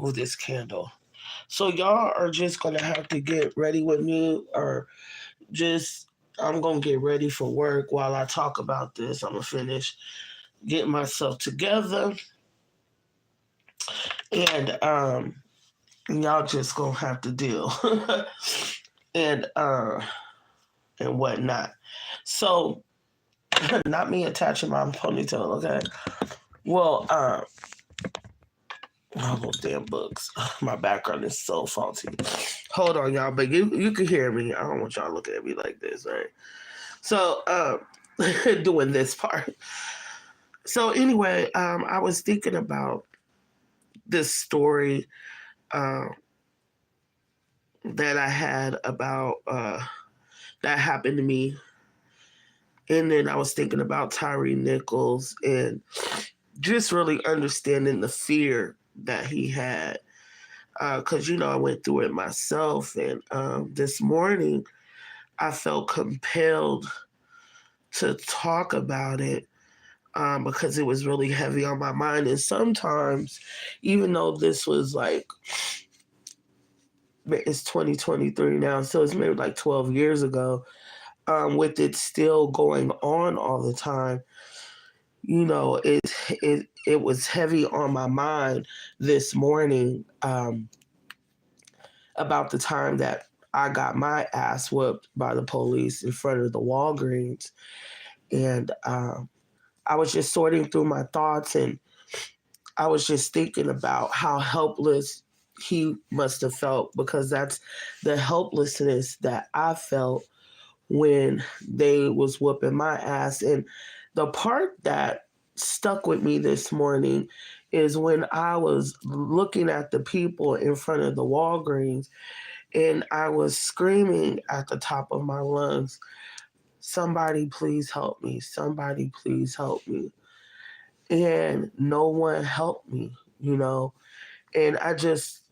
with this candle. So y'all are just gonna have to get ready with me, or just I'm gonna get ready for work while I talk about this. I'm gonna finish getting myself together, and y'all just gonna have to deal and and whatnot. So not me attaching my ponytail, okay? Well, all those damn books. My background is so faulty. Hold on, y'all, but you can hear me. I don't want y'all looking at me like this, right? So, doing this part. So anyway, I was thinking about this story uh, that I had about that happened to me, and then I was thinking about Tyre Nichols and just really understanding the fear that he had. Because, I went through it myself. And this morning, I felt compelled to talk about it because it was really heavy on my mind. And sometimes, even though this was like, it's 2023 now, so it's maybe like 12 years ago, with it still going on all the time, it was heavy on my mind this morning about the time that I got my ass whooped by the police in front of the Walgreens. And I was just sorting through my thoughts, and I was just thinking about how helpless he must have felt, because that's the helplessness that I felt when they was whooping my ass. And the part that stuck with me this morning is when I was looking at the people in front of the Walgreens, and I was screaming at the top of my lungs, somebody please help me, somebody please help me. And no one helped me. And I just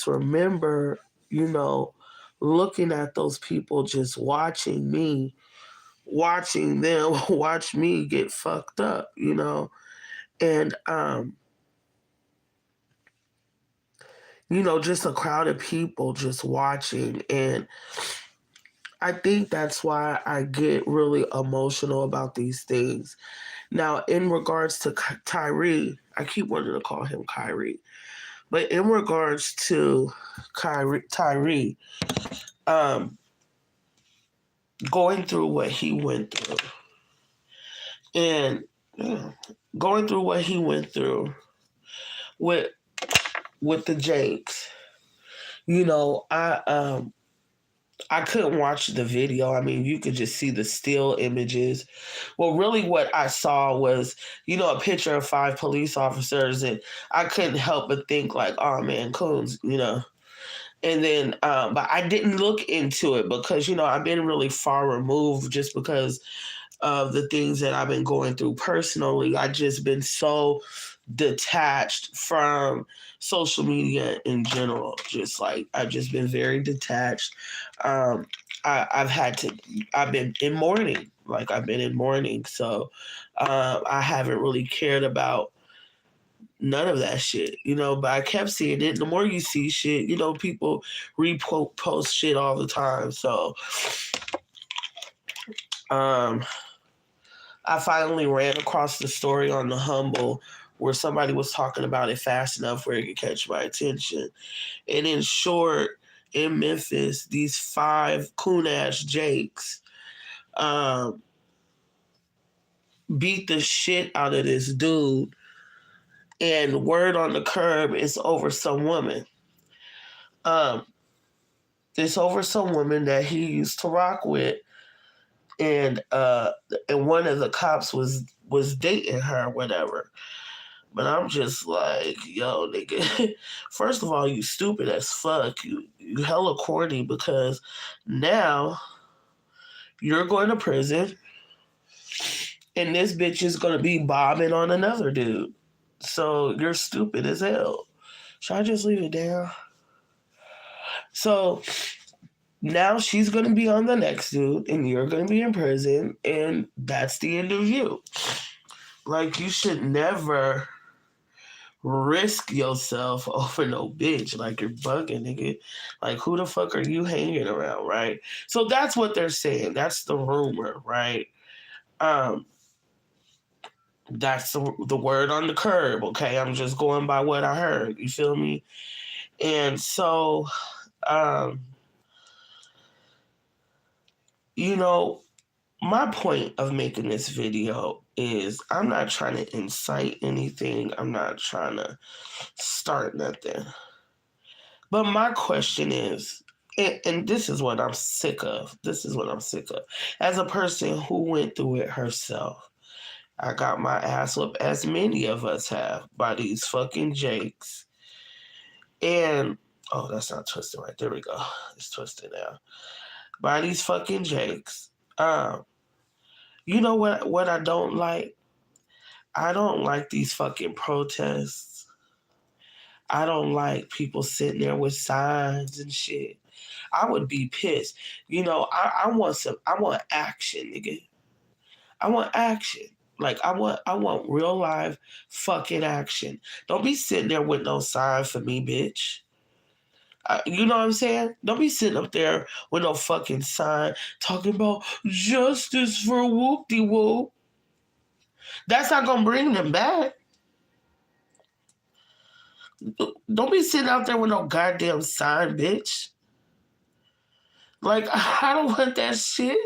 remember, you know, looking at those people, just watching me, watching them watch me get fucked up. And just a crowd of people just watching. And I think that's why I get really emotional about these things. Now, in regards to Tyre, I keep wanting to call him Kyrie, but in regards to Tyre, um, going through what he went through, and going through what he went through with the Jakes, I couldn't watch the video. I mean, you could just see the still images. Well, really what I saw was, a picture of 5 police officers, and I couldn't help but think like, oh man, coons. And then, but I didn't look into it because, I've been really far removed just because of the things that I've been going through personally. I just been so detached from social media in general. Just like I've just been very detached. Um, I've been in mourning. Like I've been in mourning. So I haven't really cared about none of that shit. But I kept seeing it. The more you see shit, people repost shit all the time. So I finally ran across the story on the Humble where somebody was talking about it fast enough where it could catch my attention. And in short, in Memphis, these 5 coon-ass Jakes beat the shit out of this dude, and word on the curb is over some woman. It's over some woman that he used to rock with, and one of the cops was dating her or whatever. But I'm just like, yo, nigga, first of all, you stupid as fuck. You hella corny, because now you're going to prison and this bitch is going to be bobbing on another dude. So you're stupid as hell. Should I just leave it down? So now she's going to be on the next dude and you're going to be in prison, and that's the end of you. Like, you should never risk yourself over no bitch. Like, you're bugging, nigga. Like, who the fuck are you hanging around, right? So that's what they're saying. That's the rumor, right? Um, that's the word on the curb, okay? I'm just going by what I heard. You feel me? And so, um, you know, my point of making this video is I'm not trying to incite anything. I'm not trying to start nothing. But my question is, and this is what I'm sick of. This is what I'm sick of. As a person who went through it herself, I got my ass whooped, as many of us have, by these fucking jakes. And, oh, that's not twisted right. There we go. It's twisted now. By these fucking jakes. You know what I don't like? I don't like these fucking protests. I don't like people sitting there with signs and shit. I would be pissed. You know, I want action, nigga. I want action. Like, I want real life fucking action. Don't be sitting there with no sign for me, bitch. You know what I'm saying? Don't be sitting up there with no fucking sign talking about justice for whoop-de-whoop. That's not gonna bring them back. Don't be sitting out there with no goddamn sign, bitch. Like, I don't want that shit.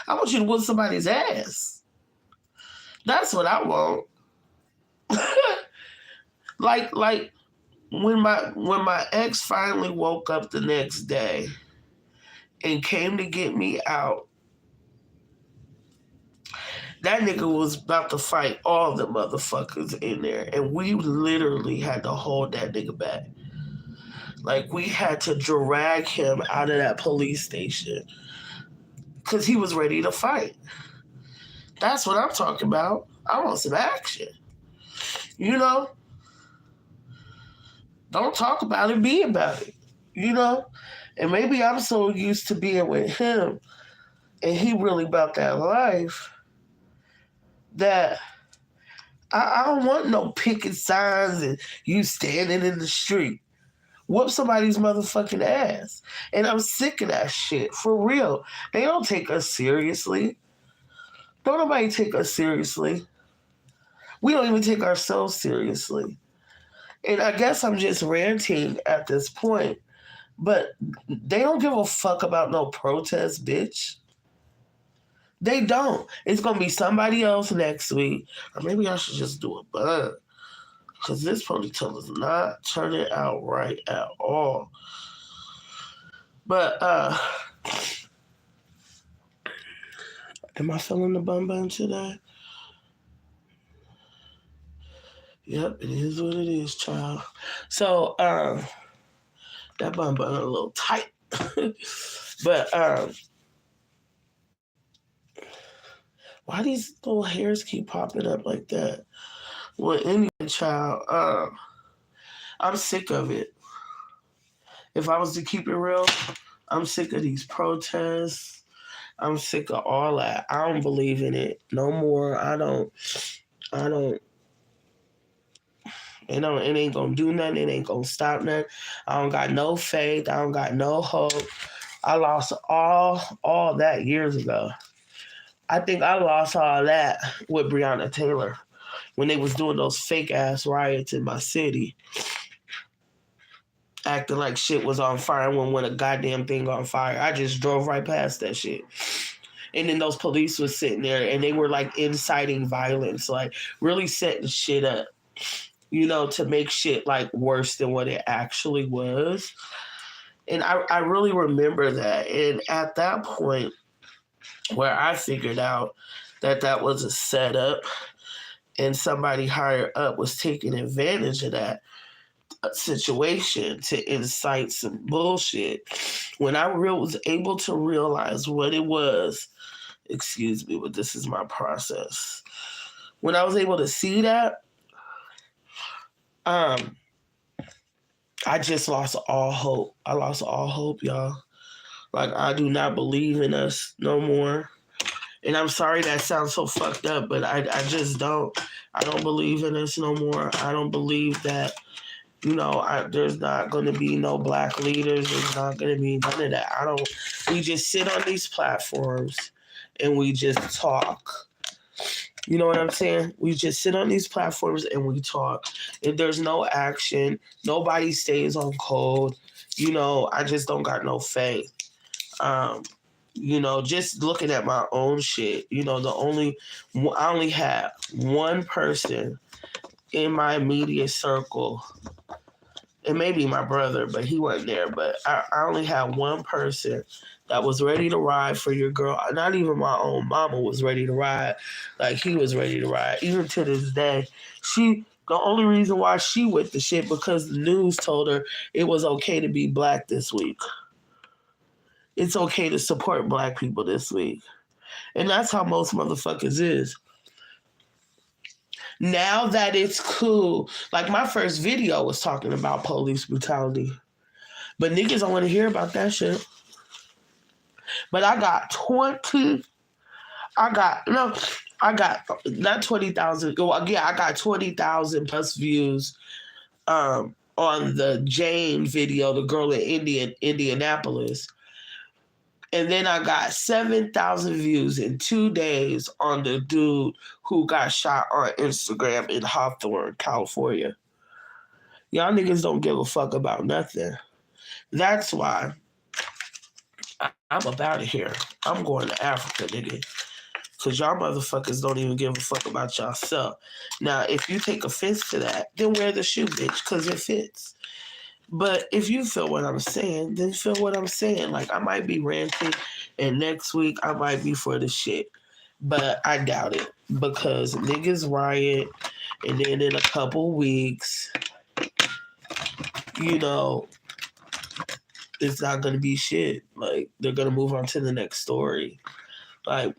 I want you to whoop somebody's ass. That's what I want. like when my ex finally woke up the next day and came to get me out, that nigga was about to fight all the motherfuckers in there, and we literally had to hold that nigga back. Like, we had to drag him out of that police station because he was ready to fight. That's what I'm talking about. I want some action. You know? Don't talk about it, be about it. You know? And maybe I'm so used to being with him and he really about that life that I don't want no picket signs and you standing in the street. Whoop somebody's motherfucking ass. And I'm sick of that shit. For real. They don't take us seriously. Don't nobody take us seriously. We don't even take ourselves seriously. And I guess I'm just ranting at this point. But they don't give a fuck about no protest, bitch. They don't. It's going to be somebody else next week. Or maybe I should just do a bun. Because this ponytail is not turning out right at all. But, am I feeling the bun today? Yep, it is what it is, child. So, that bun a little tight. But, why these little hairs keep popping up like that? Well, anyway, child, I'm sick of it. If I was to keep it real, I'm sick of these protests. I'm sick of all that. I don't believe in it no more. I don't. It ain't gonna do nothing. It ain't gonna stop nothing. I don't got no faith. I don't got no hope. I lost all that years ago. I think I lost all that with Breonna Taylor when they was doing those fake ass riots in my city, acting like shit was on fire when a goddamn thing on fire. I just drove right past that shit. And then those police was sitting there and they were like inciting violence, like really setting shit up, you know, to make shit like worse than what it actually was. And I really remember that. And at that point where I figured out that was a setup and somebody higher up was taking advantage of that situation to incite some bullshit, when I was able to realize what it was, excuse me, but this is my process. When I was able to see that, I just lost all hope. I lost all hope, y'all. Like, I do not believe in us no more. And I'm sorry that sounds so fucked up, but I just don't. I don't believe in this no more. I don't believe that, there's not going to be no black leaders. There's not going to be none of that. We just sit on these platforms and we just talk. You know what I'm saying? We just sit on these platforms and we talk. If there's no action, nobody stays on code. I just don't got no faith. Just looking at my own shit, I only had one person in my immediate circle. It may be my brother, but he wasn't there. But I only had one person that was ready to ride for your girl. Not even my own mama was ready to ride. Like, he was ready to ride. Even to this day, the only reason why she with the shit because the news told her it was okay to be black this week. It's okay to support black people this week. And that's how most motherfuckers is. Now that it's cool, like my first video was talking about police brutality. But niggas don't want to hear about that shit. But I got not 20,000. Well, yeah, I got 20,000 plus views on the Jane video, the girl in Indianapolis. And then I got 7,000 views in 2 days on the dude who got shot on Instagram in Hawthorne, California. Y'all niggas don't give a fuck about nothing. That's why I'm up out of here. I'm going to Africa, nigga. Because y'all motherfuckers don't even give a fuck about yourself. Now, if you take offense to that, then wear the shoe, bitch, because it fits. But if you feel what I'm saying, then feel what I'm saying. Like, I might be ranting, and next week I might be for the shit. But I doubt it. Because niggas riot, and then in a couple weeks, it's not going to be shit. Like, they're going to move on to the next story. Like,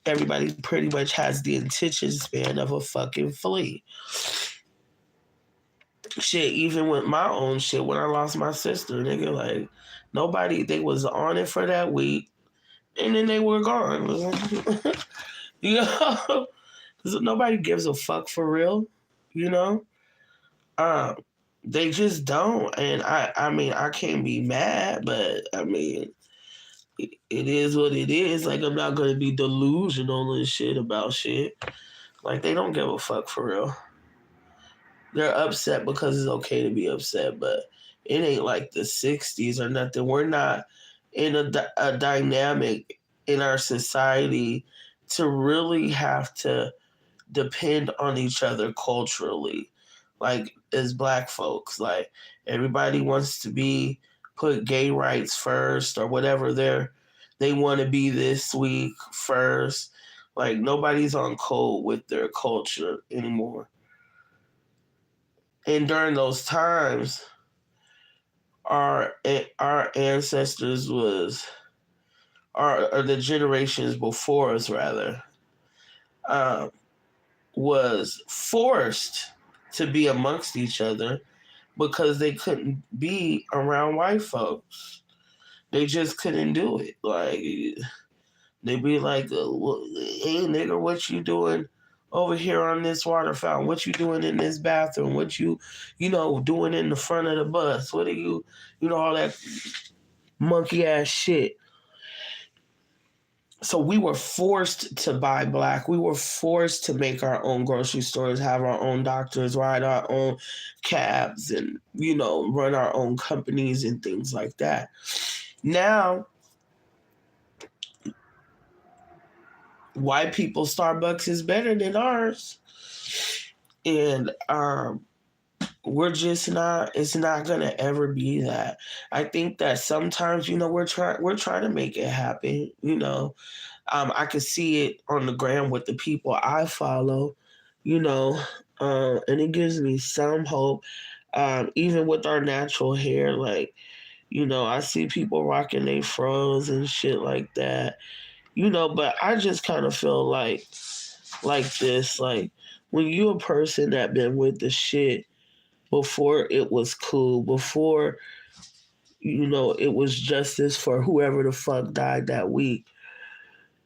everybody pretty much has the attention span of a fucking flea. Shit, even with my own shit, when I lost my sister, nigga, like, they was on it for that week, and then they were gone. Nobody gives a fuck for real, They just don't, and I mean, I can't be mad, but I mean, it is what it is. Like, I'm not gonna be delusional and shit about shit. Like, they don't give a fuck for real. They're upset because it's okay to be upset, but it ain't like the 60s or nothing. We're not in a dynamic in our society to really have to depend on each other culturally. Like, as black folks, like, everybody wants to put gay rights first or whatever they want to be this week first. Like, nobody's on code with their culture anymore. And during those times, our ancestors or the generations before us rather, was forced to be amongst each other because they couldn't be around white folks. They just couldn't do it. Like, they'd be like, hey, nigga, what you doing over here on this water fountain? What you doing in this bathroom? What you doing in the front of the bus? What are you, all that monkey ass shit. So we were forced to buy black. We were forced to make our own grocery stores, have our own doctors, ride our own cabs, and, run our own companies and things like that. Now, white people Starbucks is better than ours. And we're just not, it's not gonna ever be that. I think that sometimes, we're trying to make it happen, I can see it on the gram with the people I follow, and it gives me some hope. Even with our natural hair, like, I see people rocking their fros and shit like that, but I just kind of feel like this, like, when you a person that been with the shit before it was cool, before, it was justice for whoever the fuck died that week,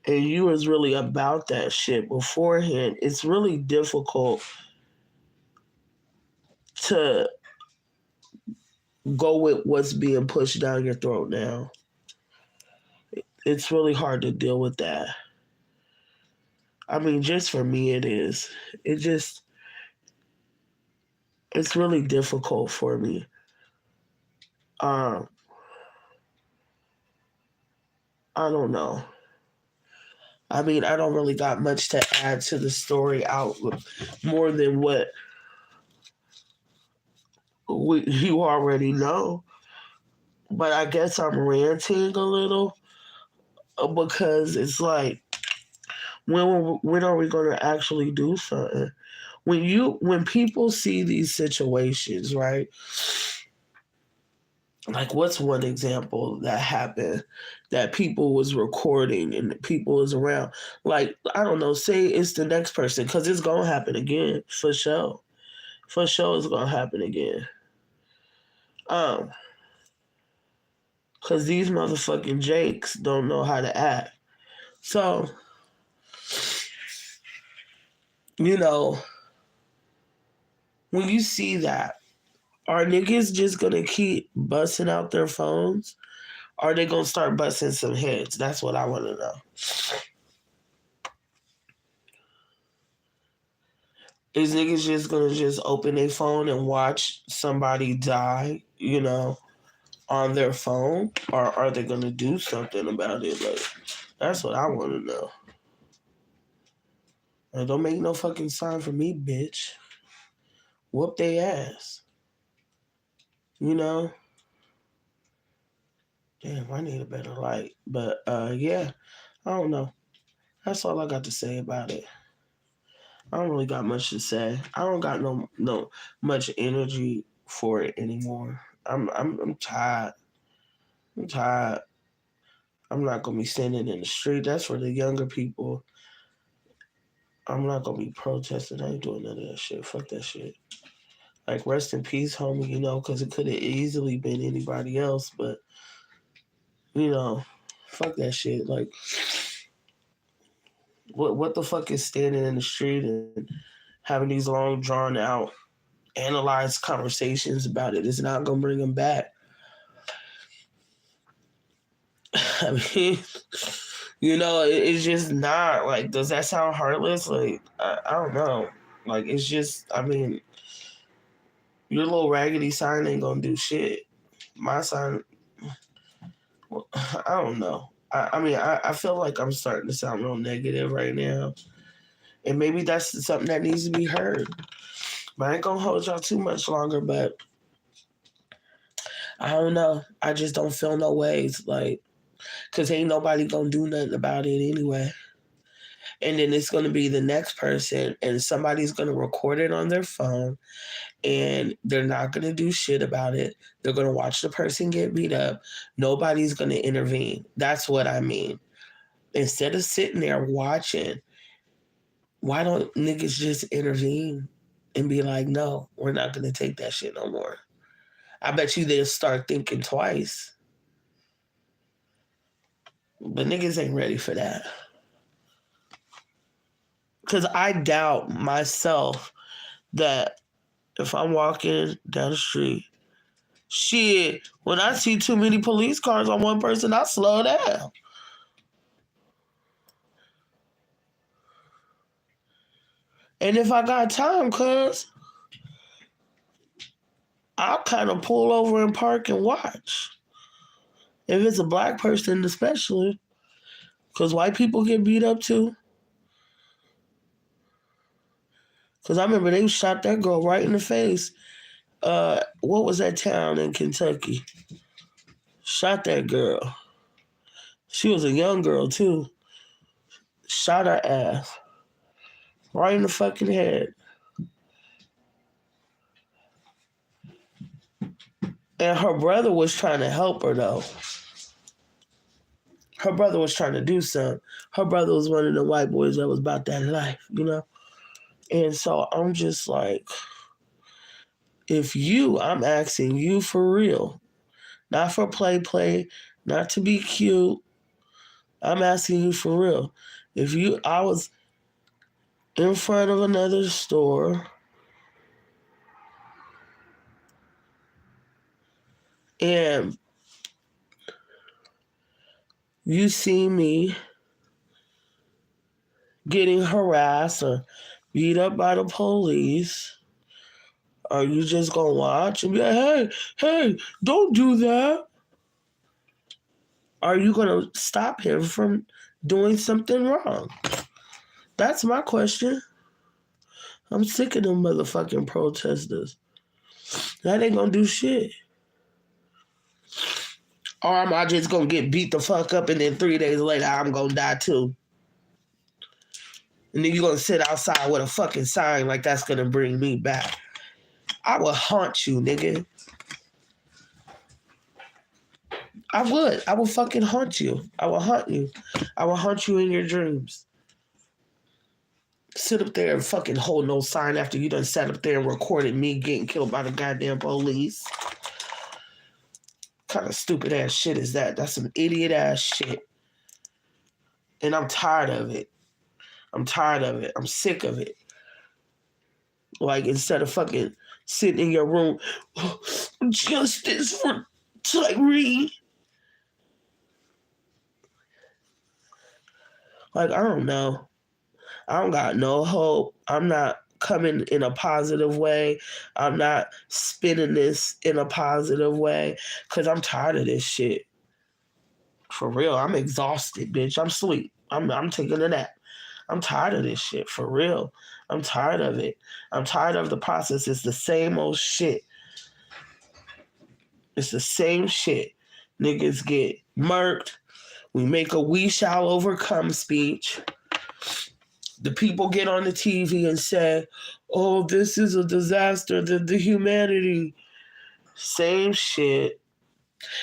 and you was really about that shit beforehand, it's really difficult to go with what's being pushed down your throat now. It's really hard to deal with that. I mean, just for me, it is. It just, it's really difficult for me. Um, I don't know. I mean, I don't really got much to add to the story out more than what you already know. But I guess I'm ranting a little because it's like, when are we going to actually do something? When people see these situations, right? Like, what's one example that happened that people was recording and people was around? Like, I don't know, say it's the next person, because it's gonna happen again, for sure. For sure, it's gonna happen again. Um, because these motherfucking Jakes don't know how to act. So, you know, when you see that, are niggas just gonna keep busting out their phones? Or are they gonna start busting some heads? That's what I wanna know. Is niggas just gonna just open their phone and watch somebody die, on their phone? Or are they gonna do something about it? Like, that's what I wanna know. Like, don't make no fucking sign for me, bitch. Whoop they ass. You know? Damn, I need a better light. But yeah, I don't know. That's all I got to say about it. I don't really got much to say. I don't got no much energy for it anymore. I'm tired. I'm tired. I'm not gonna be standing in the street. That's for the younger people. I'm not gonna be protesting. I ain't doing none of that shit. Fuck that shit. Like, rest in peace, homie. Because it could have easily been anybody else. But fuck that shit. Like, what the fuck is standing in the street and having these long drawn out analyzed conversations about it? It's not gonna bring them back. I mean, it's just not. Like, does that sound heartless? Like, I don't know. Like, it's just, I mean, your little raggedy sign ain't gonna do shit. My sign, well, I don't know. I mean, I feel like I'm starting to sound real negative right now. And maybe that's something that needs to be heard. But I ain't gonna hold y'all too much longer, but I don't know. I just don't feel no ways. Like, because ain't nobody gonna do nothing about it anyway. And then it's gonna be the next person, and somebody's gonna record it on their phone, and they're not gonna do shit about it. They're gonna watch the person get beat up. Nobody's gonna intervene. That's what I mean. Instead of sitting there watching, why don't niggas just intervene and be like, no, we're not gonna take that shit no more? I bet you they'll start thinking twice. But niggas ain't ready for that. Because I doubt myself that if I'm walking down the street, shit, when I see too many police cars on one person, I slow down. And if I got time, I'll kind of pull over and park and watch. If it's a black person especially, because white people get beat up too. Because I remember they shot that girl right in the face. What was that town in Kentucky? Shot that girl. She was a young girl too. Shot her ass. Right in the fucking head. And her brother was trying to help her though. Her brother was trying to do something. Her brother was one of the white boys that was about that life. And so I'm just like, I'm asking you for real, not for play, not to be cute, I'm asking you for real. I was in front of another store and you see me getting harassed or beat up by the police, are you just gonna watch and be like, hey, don't do that? Are you gonna stop him from doing something wrong? That's my question. I'm sick of them motherfucking protesters. That ain't gonna do shit. Or am I just gonna get beat the fuck up and then 3 days later I'm gonna die too? And then you're gonna sit outside with a fucking sign like that's gonna bring me back. I will haunt you, nigga. I would. I will fucking haunt you. I will haunt you. I will haunt you in your dreams. Sit up there and fucking hold no sign after you done sat up there and recorded me getting killed by the goddamn police. What kind of stupid ass shit is that? That's some idiot ass shit. And I'm tired of it. I'm tired of it. I'm sick of it. Like, instead of fucking sitting in your room, justice for Tyre. Like, I don't know. I don't got no hope. I'm not coming in a positive way. I'm not spinning this in a positive way because I'm tired of this shit. For real, I'm exhausted, bitch. I'm asleep. I'm taking a nap. I'm tired of this shit, for real. I'm tired of it. I'm tired of the process. It's the same old shit. It's the same shit. Niggas get murked. We make a "we shall overcome" speech. The people get on the TV and say, oh, this is a disaster, the humanity. Same shit.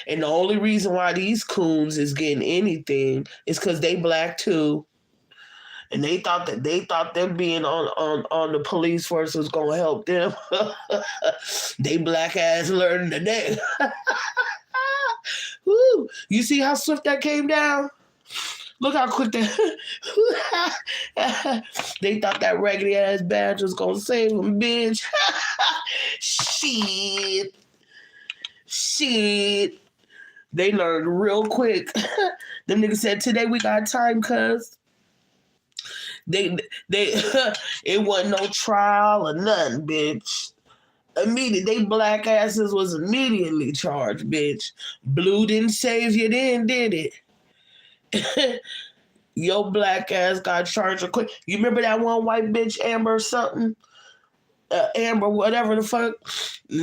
And the only reason why these coons is getting anything is because they black too. And they thought them being on the police force was gonna help them. They black ass learning today. Woo. You see how swift that came down? Look how quick that. They thought that raggedy ass badge was gonna save them, bitch. Shit. They learned real quick. Them niggas said, today we got time, cuz. They it wasn't no trial or nothing, bitch. Immediately, they black asses was immediately charged, bitch. Blue didn't save you then, did it? Your black ass got charged quick. You remember that one white bitch, Amber something? Amber, whatever the fuck.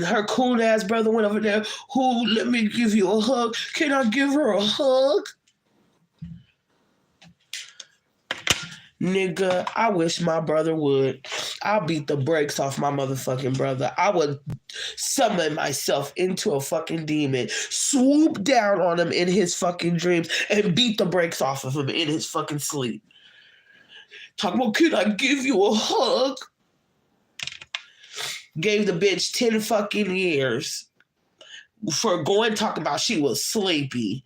Her cool ass brother went over there. Who, let me give you a hug. Can I give her a hug? Nigga, I wish my brother would. I'll beat the brakes off my motherfucking brother. I would summon myself into a fucking demon, swoop down on him in his fucking dreams, and beat the brakes off of him in his fucking sleep. Talk about, can I give you a hug? Gave the bitch 10 fucking years for going talking about she was sleepy.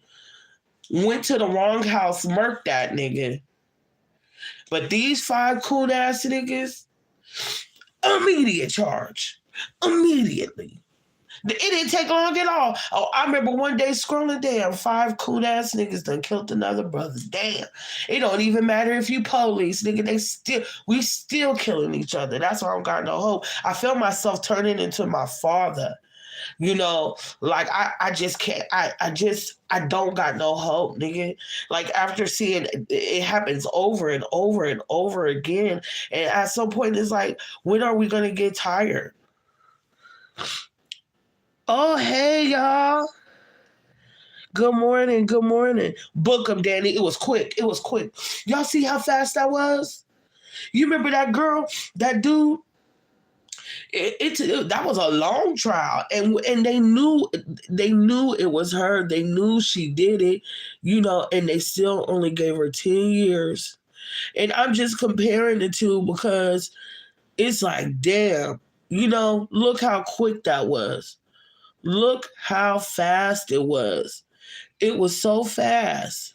Went to the wrong house, murked that nigga. But these 5 cool ass niggas, immediate charge. Immediately. It didn't take long at all. Oh, I remember one day scrolling down, 5 cool ass niggas done killed another brother. Damn. It don't even matter if you police, nigga. We still killing each other. That's why I don't got no hope. I feel myself turning into my father. You know, like I just can't. I don't got no hope, nigga. Like, after seeing it happens over and over and over again, and at some point it's like, when are we gonna get tired? Oh, hey, y'all. Good morning. Book them, Danny. It was quick. Y'all see how fast that was? You remember that girl, that dude? That was a long trial, and they knew it was her. They knew she did it, you know, and they still only gave her 10 years. And I'm just comparing the two because it's like, damn, you know, look how quick that was. Look how fast it was. It was so fast.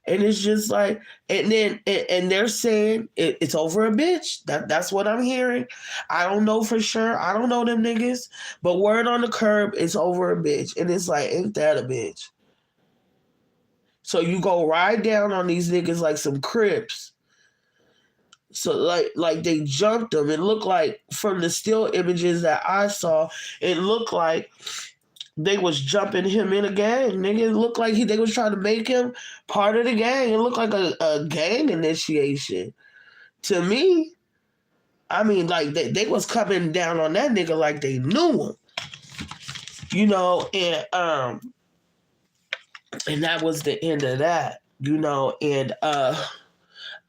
And it's just like, and then and they're saying it's over a bitch. That's what I'm hearing. I don't know for sure. I don't know them niggas, but word on the curb, it's over a bitch, and it's like, ain't that a bitch? So you go ride down on these niggas like some Crips. So like they jumped them. It looked like from the still images that I saw, it looked like they was jumping him in a gang. Nigga, it looked like they was trying to make him part of the gang. It looked like a gang initiation. To me, I mean, like they was coming down on that nigga like they knew him. And that was the end of that, and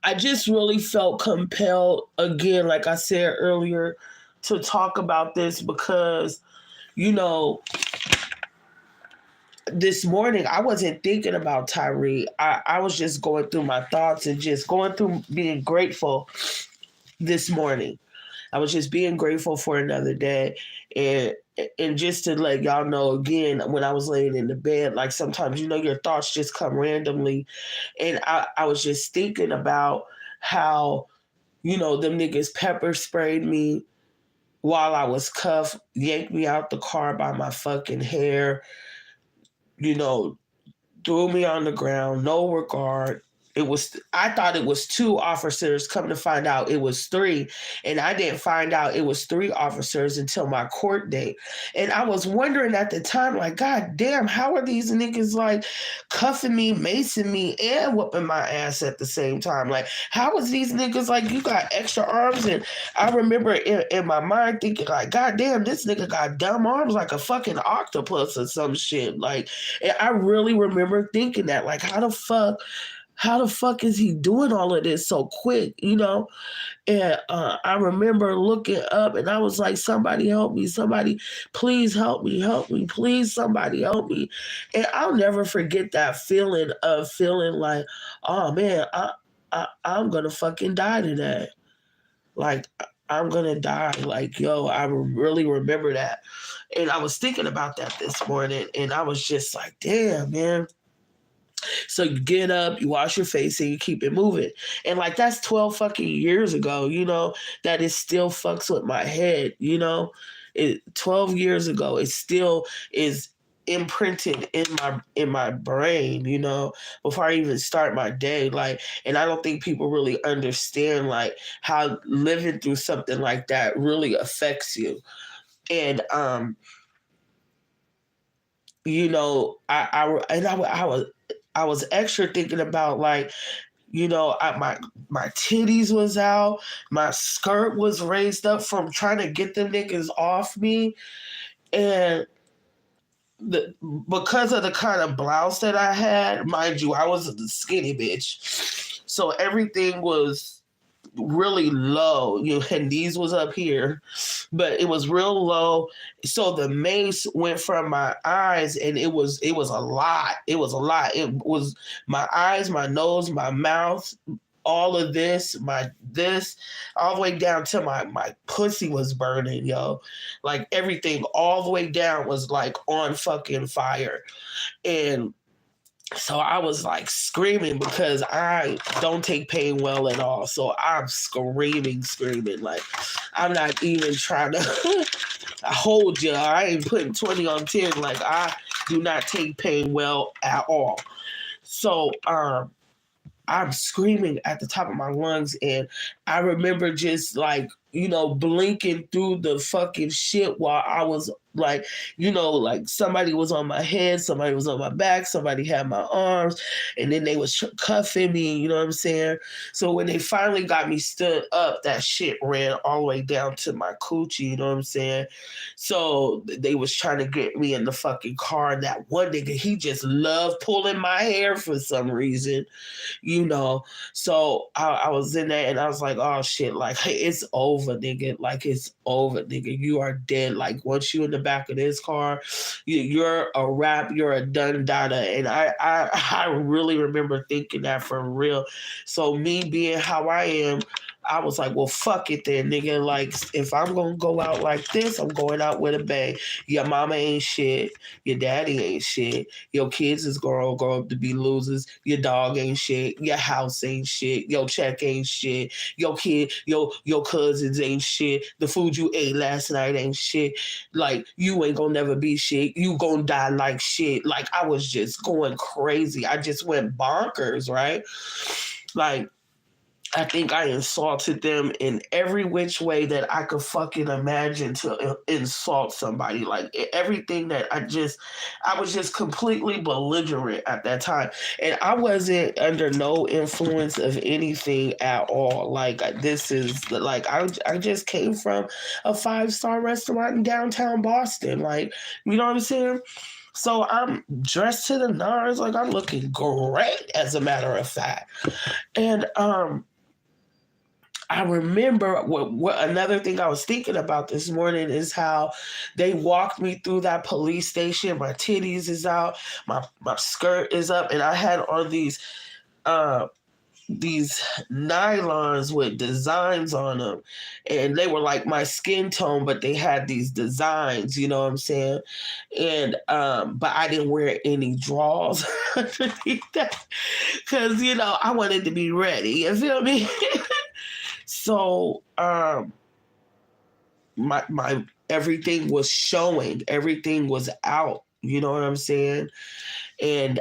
I just really felt compelled again, like I said earlier, to talk about this because, you know, this morning I wasn't thinking about Tyre. I was just going through my thoughts and just going through being grateful this morning. I was just being grateful for another day. And just to let y'all know again, when I was laying in the bed, like sometimes, your thoughts just come randomly. And I was just thinking about how, them niggas pepper sprayed me while I was cuffed, yanked me out the car by my fucking hair, you know, threw me on the ground, no regard. I thought it was two officers. Come to find out, it was three. And I didn't find out it was three officers until my court date. And I was wondering at the time, like, God damn, how are these niggas like cuffing me, macing me, and whooping my ass at the same time? Like, how is these niggas like, you got extra arms? And I remember in my mind thinking, like, God damn, this nigga got dumb arms like a fucking octopus or some shit. Like, and I really remember thinking that, like, how the fuck is he doing all of this so quick, And I remember looking up and I was like, somebody help me. Somebody, please help me. Help me. Please, somebody help me. And I'll never forget that feeling of feeling like, oh man, I'm going to fucking die today. Like, I'm going to die. Like, yo, I really remember that. And I was thinking about that this morning and I was just like, damn, man. So you get up, you wash your face, and you keep it moving. And like that's 12 fucking years ago, that it still fucks with my head. 12 years ago, it still is imprinted in my brain, before I even start my day. Like, and I don't think people really understand like how living through something like that really affects you. And I was extra thinking about like, my titties was out, my skirt was raised up from trying to get them niggas off me, and because of the kind of blouse that I had, mind you, I was a skinny bitch, so everything was really low, and these was up here, but it was real low. So the mace went from my eyes, and it was a lot. It was a lot. It was my eyes, my nose, my mouth, all of this, all the way down to my pussy was burning, yo. Like everything all the way down was like on fucking fire. And so I was like screaming because I don't take pain well at all. So I'm screaming. Like I'm not even trying to hold you. I ain't putting 20 on 10. Like I do not take pain well at all. So I'm screaming at the top of my lungs, and I remember just like, blinking through the fucking shit while I was like, like somebody was on my head, somebody was on my back, somebody had my arms, and then they was cuffing me, you know what I'm saying? So when they finally got me stood up, that shit ran all the way down to my coochie, you know what I'm saying? So they was trying to get me in the fucking car, and that one nigga, he just loved pulling my hair for some reason. So I was in there and I was like, oh shit, like it's over, nigga. Like it's over, nigga. You are dead. Like once you in the back of this car, you're a wrap, you're a done data. And I really remember thinking that for real. So me being how I am, I was like, well, fuck it then, nigga. Like, if I'm gonna go out like this, I'm going out with a bang. Your mama ain't shit. Your daddy ain't shit. Your kids is gonna grow up to be losers. Your dog ain't shit. Your house ain't shit. Your check ain't shit. Your kid, your cousins ain't shit. The food you ate last night ain't shit. Like, you ain't gonna never be shit. You gonna die like shit. Like, I was just going crazy. I just went bonkers, right? Like, I think I insulted them in every which way that I could fucking imagine to insult somebody. Like, everything that I was just completely belligerent at that time. And I wasn't under no influence of anything at all. Like, this is, like, I just came from a 5-star restaurant in downtown Boston. Like, you know what I'm saying? So I'm dressed to the nines, like I'm looking great, as a matter of fact. And I remember what another thing I was thinking about this morning is how they walked me through that police station. My titties is out, my skirt is up, and I had on uh these nylons with designs on them, and they were like my skin tone, but they had these designs, you know what I'm saying? And but I didn't wear any drawers underneath that because I wanted to be ready, you feel me? So my everything was showing, everything was out, you know what I'm saying? And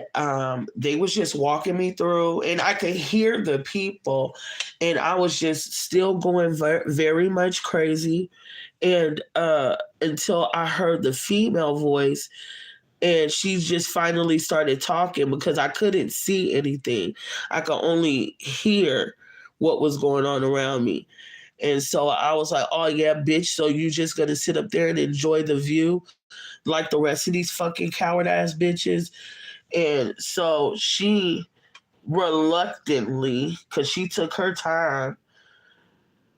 they was just walking me through, and I could hear the people, and I was just still going very much crazy, and until I heard the female voice, and she just finally started talking because I couldn't see anything. I could only hear what was going on around me. And so I was like, oh yeah, bitch, so you just gonna sit up there and enjoy the view like the rest of these fucking coward ass bitches? And so she reluctantly, because she took her time,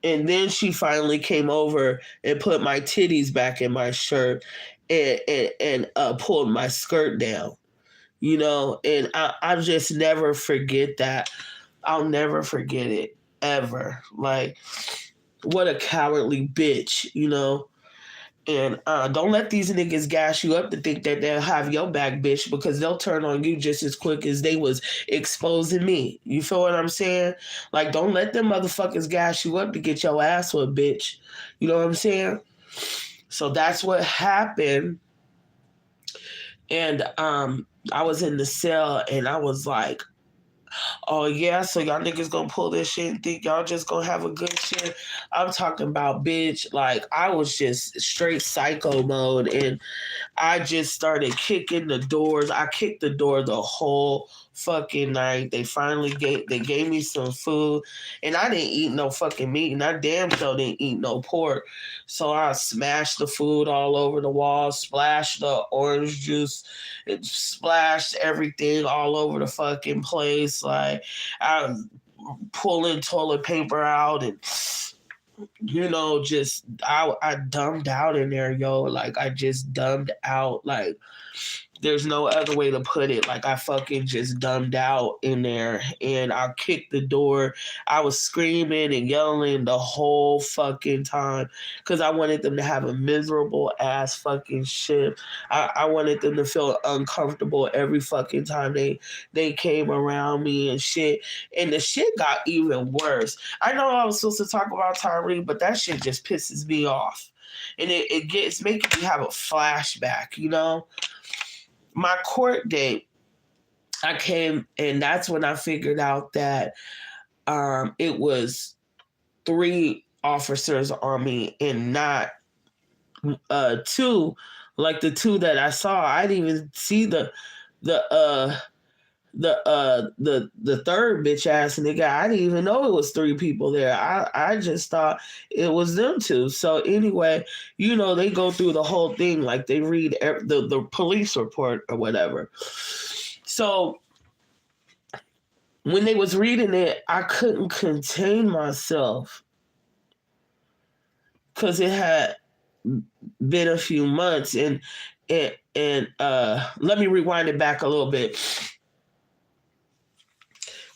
and then she finally came over and put my titties back in my shirt and pulled my skirt down, and I just never forget that. I'll never forget it ever. Like, what a cowardly bitch. And don't let these niggas gas you up to think that they'll have your back, bitch, because they'll turn on you just as quick as they was exposing me. You feel what I'm saying? Like, don't let them motherfuckers gas you up to get your ass whipped, bitch. You know what I'm saying? So that's what happened. And I was in the cell, and I was like, oh yeah, so y'all niggas gonna pull this shit and think y'all just gonna have a good shit. I'm talking about, bitch, like I was just straight psycho mode, and I just started kicking the doors. I kicked the door the whole fucking night. They gave me some food, and I didn't eat no fucking meat, and I damn sure didn't eat no pork. So I smashed the food all over the wall, splashed the orange juice, it splashed everything all over the fucking place. Like, I was pulling toilet paper out, and just I dumbed out in there, yo. Like, I just dumbed out. Like, there's no other way to put it. Like, I fucking just dumbed out in there, and I kicked the door. I was screaming and yelling the whole fucking time because I wanted them to have a miserable ass fucking shift. I wanted them to feel uncomfortable every fucking time they came around me and shit. And the shit got even worse. I know I was supposed to talk about Tyre, but that shit just pisses me off. And it gets making me have a flashback. My court date, I came, and that's when I figured out that it was 3 officers on me and not 2, like the 2 that I saw. I didn't even see the the third bitch ass nigga. I didn't even know it was 3 people there. I just thought it was them 2. So anyway, they go through the whole thing, like they read the police report or whatever. So when they was reading it, I couldn't contain myself because it had been a few months, and let me rewind it back a little bit.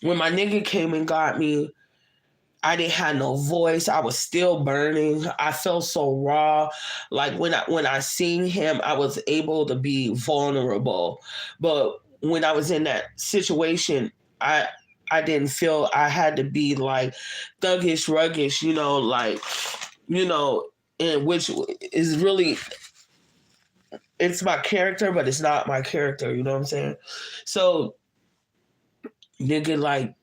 When my nigga came and got me, I didn't have no voice. I was still burning. I felt so raw. Like when I seen him, I was able to be vulnerable. But when I was in that situation, I I didn't feel I had to be like thuggish, ruggish, like, you know, and which is really, it's my character, but it's not my character, you know what I'm saying? So nigga, like,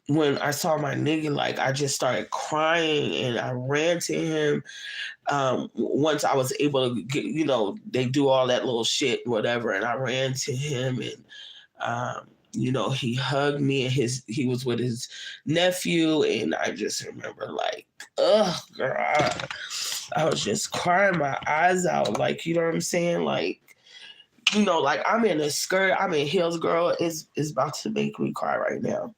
when I saw my nigga, like, I just started crying and I ran to him. Once I was able to get, they do all that little shit, whatever, and I ran to him and, he hugged me and he was with his nephew. And I just remember, like, ugh, girl, I was just crying my eyes out. Like, you know what I'm saying? Like, like I'm in a skirt, I'm in heels, girl. It's about to make me cry right now.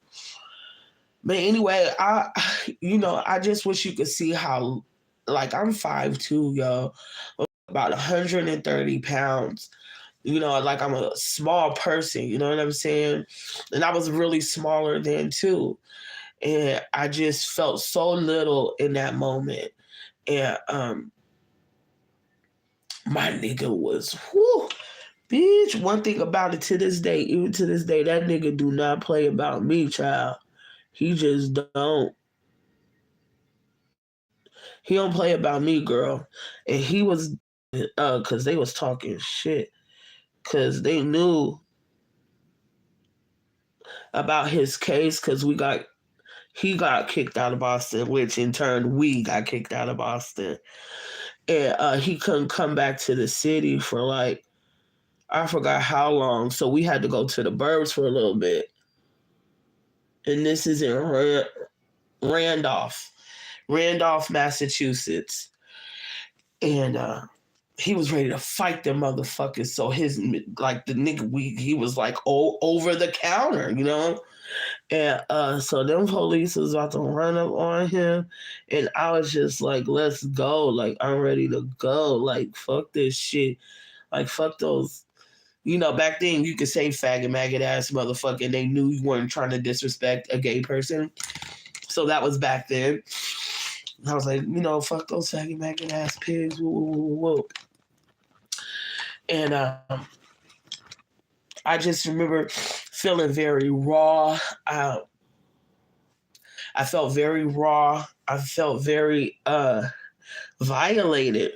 But anyway, I just wish you could see how, like, I'm 5'2", yo, about 130 pounds. Like, I'm a small person, you know what I'm saying? And I was really smaller then too. And I just felt so little in that moment. And my nigga was, whew, bitch. One thing about it, to this day, even to this day, that nigga do not play about me, child. He just don't. He don't play about me, girl. And he was, cause they was talking shit, cause they knew about his case, cause he got kicked out of Boston, which in turn we got kicked out of Boston, and he couldn't come back to the city for, like, I forgot how long, so we had to go to the burbs for a little bit, and this is in Randolph, Massachusetts, and he was ready to fight them motherfuckers. So his, like, the nigga, he was like, over the counter, And so them police was about to run up on him, and I was just like, let's go. Like, I'm ready to go. Like, fuck this shit. Like, fuck those. Back then you could say faggot, maggot ass motherfucker, and they knew you weren't trying to disrespect a gay person. So that was back then. I was like, fuck those faggot, maggot ass pigs. Woo, woo, woo, woo. And I just remember feeling very raw. I felt very raw. I felt very violated.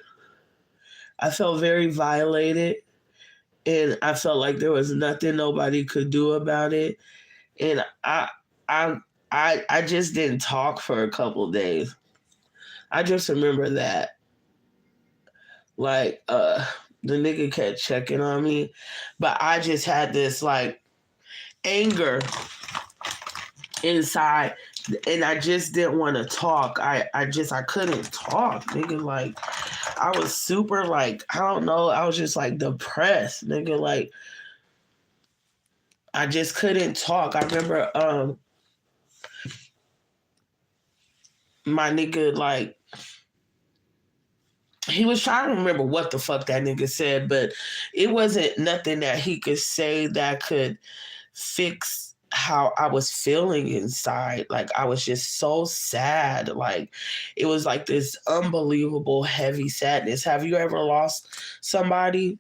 I felt very violated, and I felt like there was nothing nobody could do about it. And I, I just didn't talk for a couple of days. I just remember that, like, the nigga kept checking on me, but I just had this, like, anger inside, and I just didn't want to talk. I couldn't talk, nigga. Like, I was super, like, I don't know, I was just, like, depressed, nigga. Like, I just couldn't talk. I remember my nigga, like, he was trying to remember what the fuck that nigga said, but it wasn't nothing that he could say that could fix how I was feeling inside. Like, I was just so sad. Like, it was like this unbelievable heavy sadness. Have you ever lost somebody?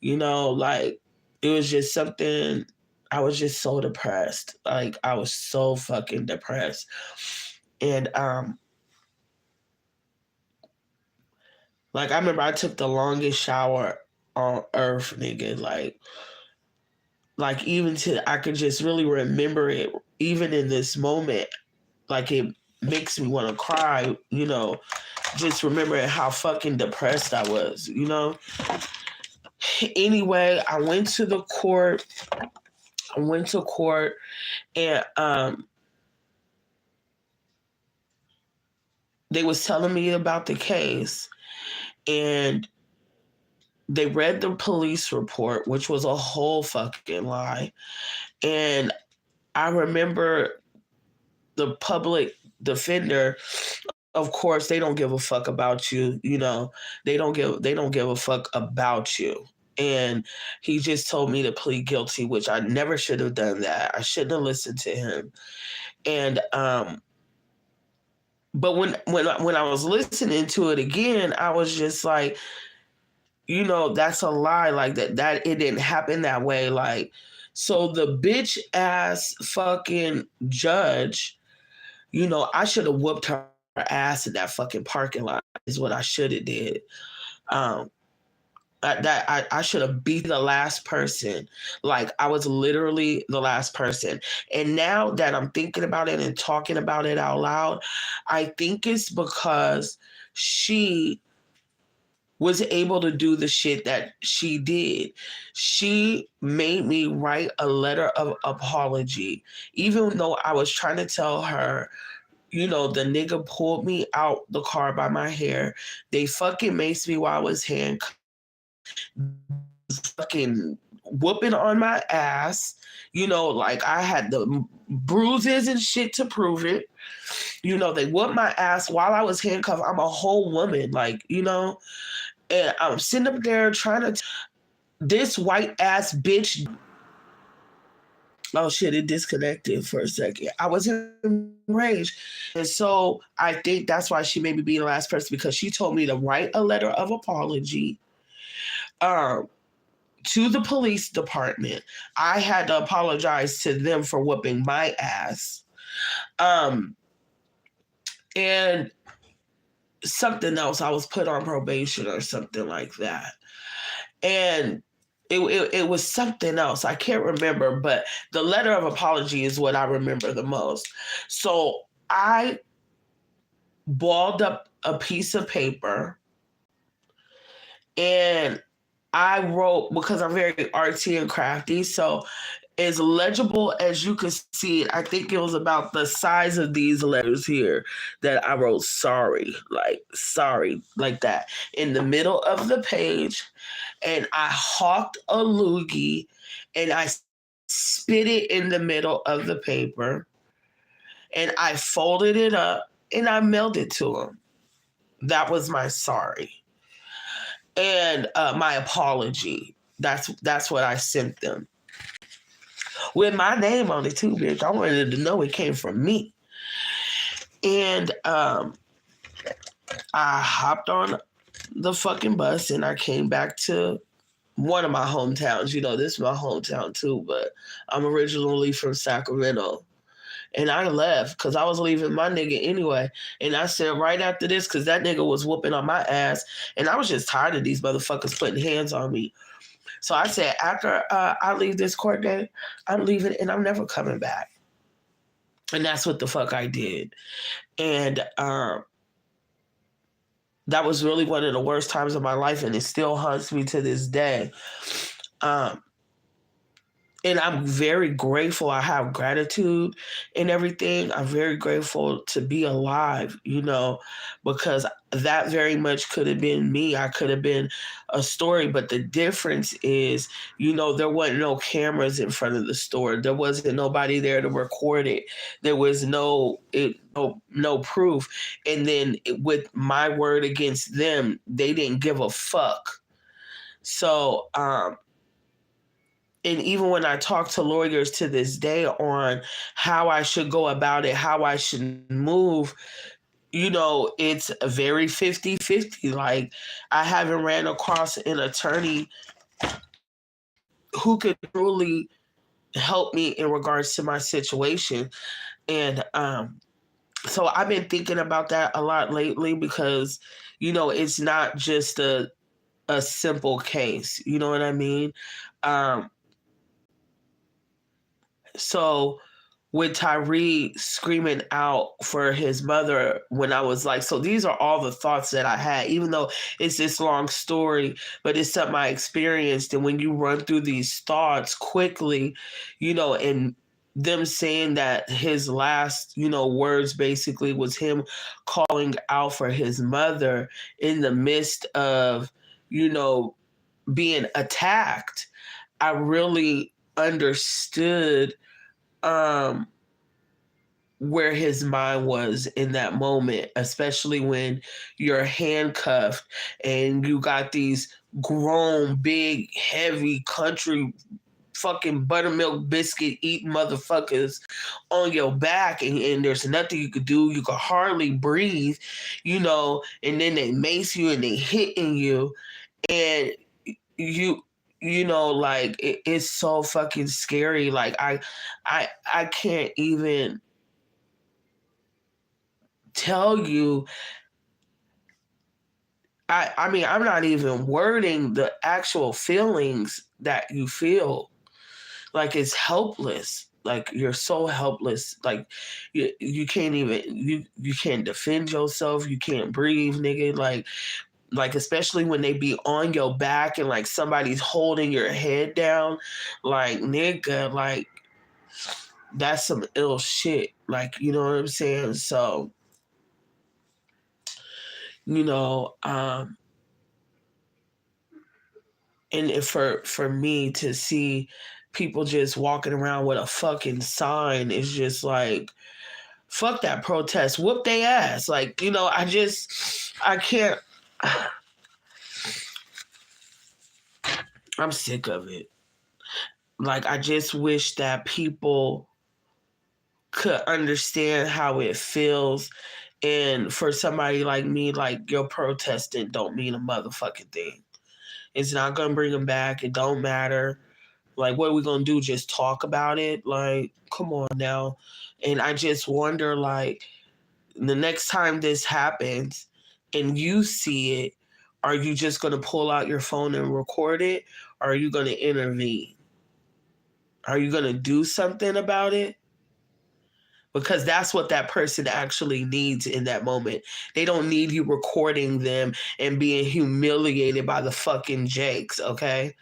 Like, it was just something. I was just so depressed. Like, I was so fucking depressed. And like, I remember I took the longest shower on earth, nigga. Like, even to, I could just really remember it, even in this moment. Like, it makes me want to cry, just remembering how fucking depressed I was, Anyway, I went to court, and they was telling me about the case, and they read the police report, which was a whole fucking lie. And I remember the public defender, of course, they don't give a fuck about you, They don't give a fuck about you. And he just told me to plead guilty, which I never should have done that. I shouldn't have listened to him. And But when I was listening to it again, I was just like, that's a lie. Like that it didn't happen that way. Like, so the bitch ass fucking judge, I should have whooped her ass in that fucking parking lot. Is what I should have did. Um, I should have beat the last person. Like, I was literally the last person. And now that I'm thinking about it and talking about it out loud, I think it's because she was able to do the shit that she did. She made me write a letter of apology, even though I was trying to tell her, the nigga pulled me out the car by my hair. They fucking maced me while I was handcuffed, fucking whooping on my ass. Like, I had the bruises and shit to prove it. They whooped my ass while I was handcuffed. I'm a whole woman, like, and I'm sitting up there trying to. This white ass bitch. Oh shit, it disconnected for a second. I was enraged. And so I think that's why she made me be the last person, because she told me to write a letter of apology to the police department. I had to apologize to them for whooping my ass. And something else, I was put on probation or something like that. And it was something else. I can't remember, but the letter of apology is what I remember the most. So I balled up a piece of paper and I wrote, because I'm very artsy and crafty, so as legible as you could see it, I think it was about the size of these letters here that I wrote sorry, like that, in the middle of the page. And I hawked a loogie and I spit it in the middle of the paper. And I folded it up and I mailed it to him. That was my sorry. And my apology. That's what I sent them. With my name on it too, bitch. I wanted to know it came from me. And I hopped on the fucking bus and I came back to one of my hometowns. This is my hometown too, but I'm originally from Sacramento. And I left because I was leaving my nigga anyway. And I said right after this, because that nigga was whooping on my ass, and I was just tired of these motherfuckers putting hands on me. So I said, after I leave this court day, I'm leaving and I'm never coming back. And that's what the fuck I did. And that was really one of the worst times of my life, and it still haunts me to this day. And I'm very grateful. I have gratitude and everything. I'm very grateful to be alive, because that very much could have been me. I could have been a story. But the difference is, there wasn't no cameras in front of the store. There wasn't nobody there to record it. There was no proof. And then with my word against them, they didn't give a fuck. So, and even when I talk to lawyers to this day on how I should go about it, how I should move, it's very 50-50. Like, I haven't ran across an attorney who could truly help me in regards to my situation. And so I've been thinking about that a lot lately, because, it's not just a simple case. You know what I mean? So with Tyre screaming out for his mother, when I was like, so these are all the thoughts that I had, even though it's this long story, but it's something I experienced. And when you run through these thoughts quickly, and them saying that his last, words basically was him calling out for his mother in the midst of, being attacked, I really understood where his mind was in that moment, especially when you're handcuffed and you got these grown, big, heavy country fucking buttermilk biscuit eating motherfuckers on your back, and there's nothing you could do. You could hardly breathe, and then they mace you and they hitting you, and you like it's so fucking scary. Like I can't even tell you. I mean, I'm not even wording the actual feelings that you feel. Like it's helpless. Like you're so helpless. Like you can't even you can't defend yourself. You can't breathe, nigga. Like especially when they be on your back and like somebody's holding your head down. Like nigga, like that's some ill shit. Like you know what I'm saying? So you know, and for me to see people just walking around with a fucking sign is just like fuck that protest, whoop they ass. Like I can't. I'm sick of it. Like I just wish that people could understand how it feels, and for somebody like me, like your protesting don't mean a motherfucking thing. It's not gonna bring them back. It don't matter. Like, what are we gonna do? Just talk about it? Like, come on now. And I just wonder, like, the next time this happens and you see it, are you just gonna pull out your phone and record it? Or are you gonna intervene? Are you gonna do something about it? Because that's what that person actually needs in that moment. They don't need you recording them and being humiliated by the fucking jakes, okay?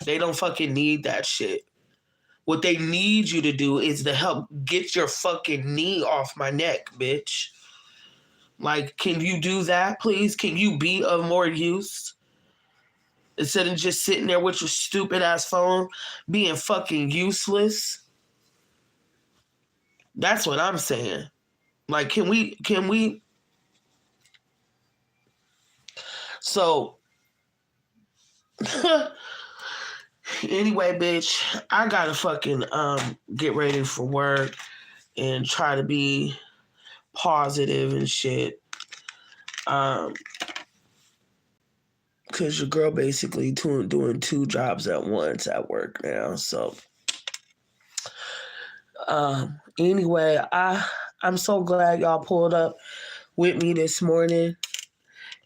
They don't fucking need that shit. What they need you to do is to help get your fucking knee off my neck, bitch. Like, can you do that, please? Can you be of more use? Instead of just sitting there with your stupid ass phone, being fucking useless. That's what I'm saying. Like, can we so anyway, bitch, I gotta fucking get ready for work and try to be positive and shit. Cause your girl basically doing two jobs at once at work now. So anyway, I'm so glad y'all pulled up with me this morning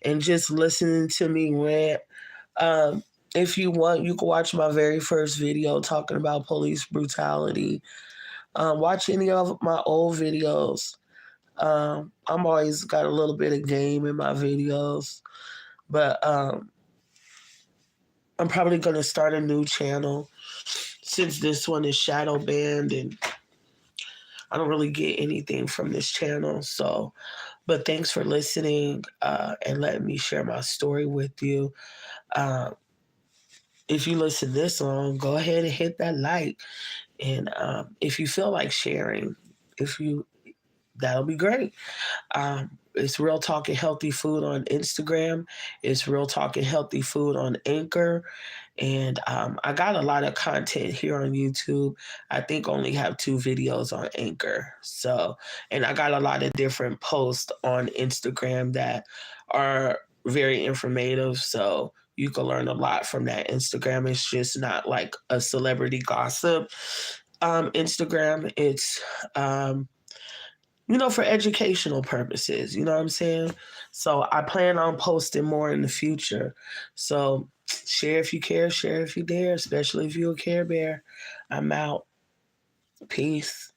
and just listening to me rant. If you want, you can watch my very first video talking about police brutality. Watch any of my old videos. I'm always got a little bit of game in my videos, but I'm probably gonna start a new channel since this one is shadow banned and I don't really get anything from this channel. So, but thanks for listening and letting me share my story with you. If you listen this long, go ahead and hit that like. And if you feel like sharing, that'll be great. It's Real Talking Healthy Food on Instagram. It's Real Talking Healthy Food on Anchor. And I got a lot of content here on YouTube. I think only have 2 videos on Anchor. So, and I got a lot of different posts on Instagram that are very informative. So you can learn a lot from that Instagram. It's just not like a celebrity gossip Instagram. It's for educational purposes. You know what I'm saying? So I plan on posting more in the future. So share if you care, share if you dare, especially if you're a Care Bear. I'm out. Peace.